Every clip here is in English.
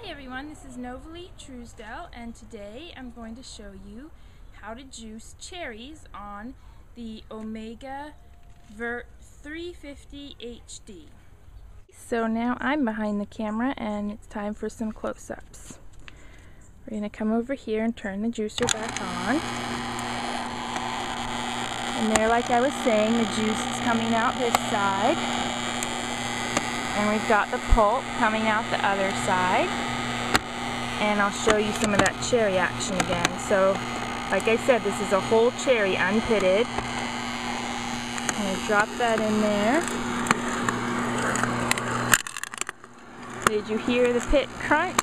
Hi everyone, this is Novalie Truesdell, and today I'm going to show you how to juice cherries on the Omega Vert 350 HD. So now I'm behind the camera and it's time for some close-ups. We're going to come over here and turn the juicer back on. And there, like I was saying, the juice is coming out this side. And we've got the pulp coming out the other side. And I'll show you some of that cherry action again. So, like I said, this is a whole cherry, unpitted. I'm going to drop that in there. Did you hear the pit crunch?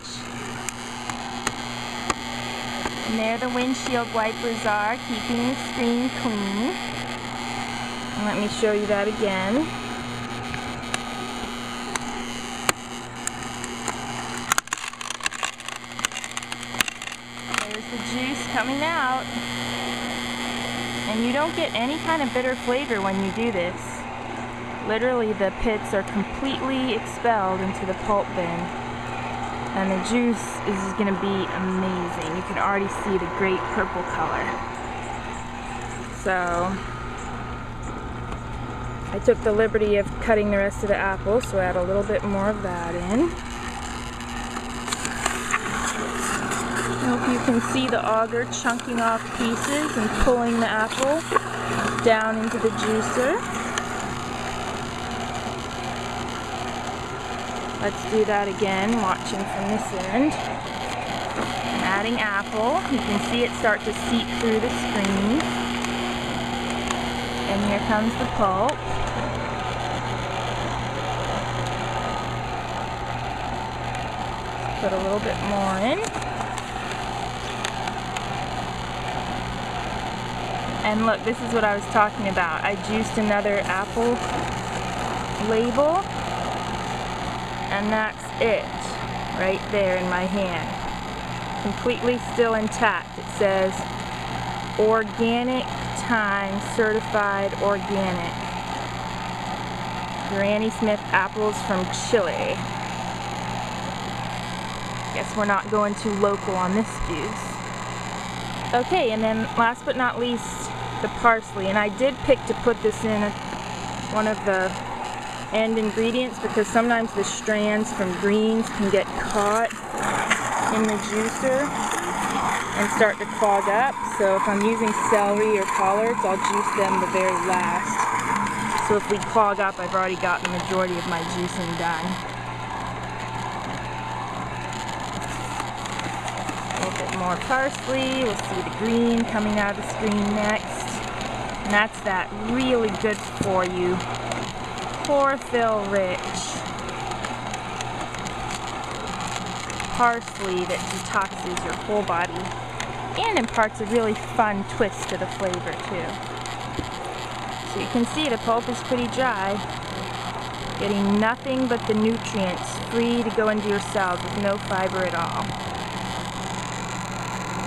And there the windshield wipers are, keeping the screen clean. And let me show you that again. The juice coming out, and you don't get any kind of bitter flavor when you do this. Literally the pits are completely expelled into the pulp bin, and the juice is going to be amazing. You can already see the great purple color. So I took the liberty of cutting the rest of the apple, so I add a little bit more of that in. I hope you can see the auger chunking off pieces and pulling the apple down into the juicer. Let's do that again, watching from this end. I'm adding apple. You can see it start to seep through the screen. And here comes the pulp. Put a little bit more in. And look, this is what I was talking about. I juiced another apple label, and that's it, right there in my hand. Completely still intact. It says, Organic Time, Certified Organic. Granny Smith apples from Chile. Guess we're not going too local on this juice. Okay, and then last but not least, the parsley. And I did pick to put this in one of the end ingredients because sometimes the strands from greens can get caught in the juicer and start to clog up. So if I'm using celery or collards, I'll juice them the very last. So if we clog up, I've already got the majority of my juicing done. More parsley. We'll see the green coming out of the screen next. And that's that really good for you, chlorophyll rich parsley that detoxes your whole body and imparts a really fun twist to the flavor too. So you can see the pulp is pretty dry, getting nothing but the nutrients free to go into your cells with no fiber at all.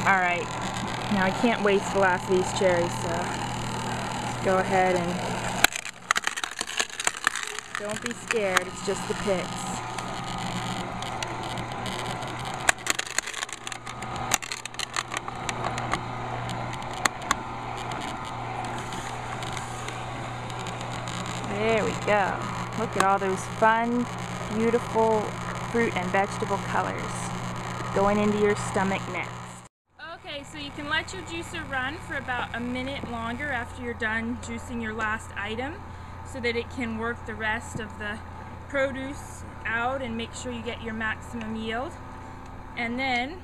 Alright, now I can't waste the last of these cherries, so let's go ahead and don't be scared, it's just the pits. There we go. Look at all those fun, beautiful fruit and vegetable colors going into your stomach next. Okay, so you can let your juicer run for about a minute longer after you're done juicing your last item so that it can work the rest of the produce out and make sure you get your maximum yield. And then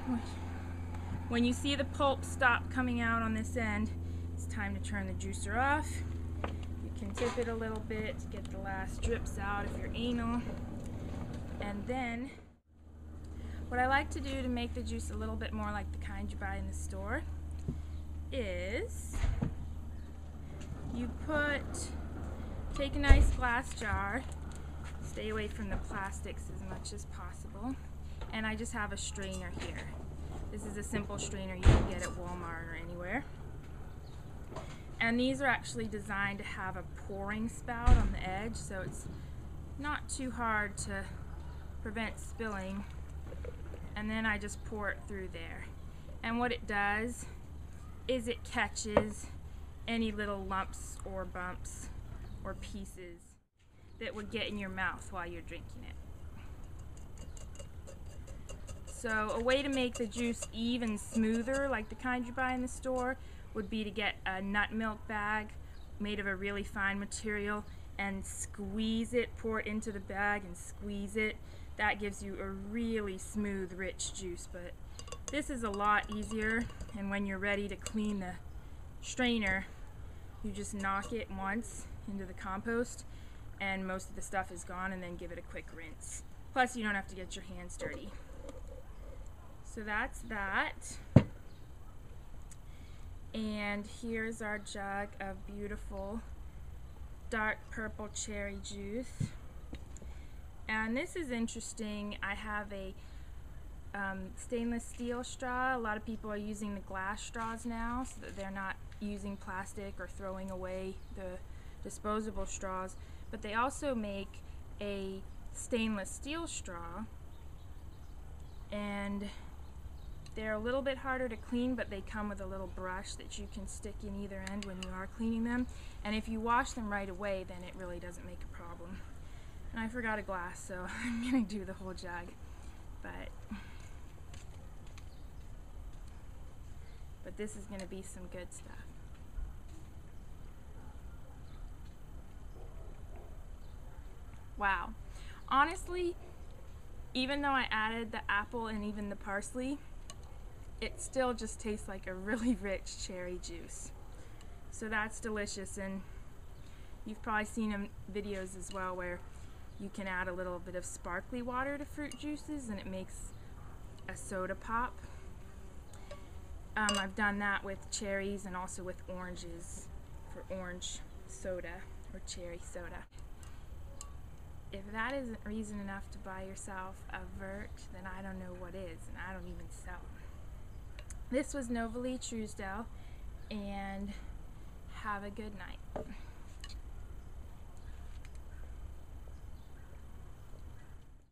when you see the pulp stop coming out on this end, it's time to turn the juicer off. You can tip it a little bit to get the last drips out if you're anal. And then what I like to do to make the juice a little bit more like the kind you buy in the store is you take a nice glass jar, stay away from the plastics as much as possible, and I just have a strainer here. This is a simple strainer you can get at Walmart or anywhere. And these are actually designed to have a pouring spout on the edge, so it's not too hard to prevent spilling and then I just pour it through there. And what it does is it catches any little lumps or bumps or pieces that would get in your mouth while you're drinking it. So a way to make the juice even smoother, like the kind you buy in the store, would be to get a nut milk bag made of a really fine material and squeeze it, pour it into the bag and squeeze it. That gives you a really smooth, rich juice, but this is a lot easier, and when you're ready to clean the strainer, you just knock it once into the compost and most of the stuff is gone, and then give it a quick rinse. Plus you don't have to get your hands dirty. So that's that. And here's our jug of beautiful dark purple cherry juice. And this is interesting. I have a stainless steel straw. A lot of people are using the glass straws now so that they're not using plastic or throwing away the disposable straws. But they also make a stainless steel straw, and they're a little bit harder to clean, but they come with a little brush that you can stick in either end when you are cleaning them. And if you wash them right away, then it really doesn't make a problem. And I forgot a glass, so I'm gonna do the whole jug. But this is gonna be some good stuff. Wow. Honestly, even though I added the apple and even the parsley, it still just tastes like a really rich cherry juice. So that's delicious, and you've probably seen videos as well where you can add a little bit of sparkly water to fruit juices and it makes a soda pop. I've done that with cherries and also with oranges for orange soda or cherry soda. If that isn't reason enough to buy yourself a vert, then I don't know what is, and I don't even sell them. This was Nova Lee Truesdell, and have a good night.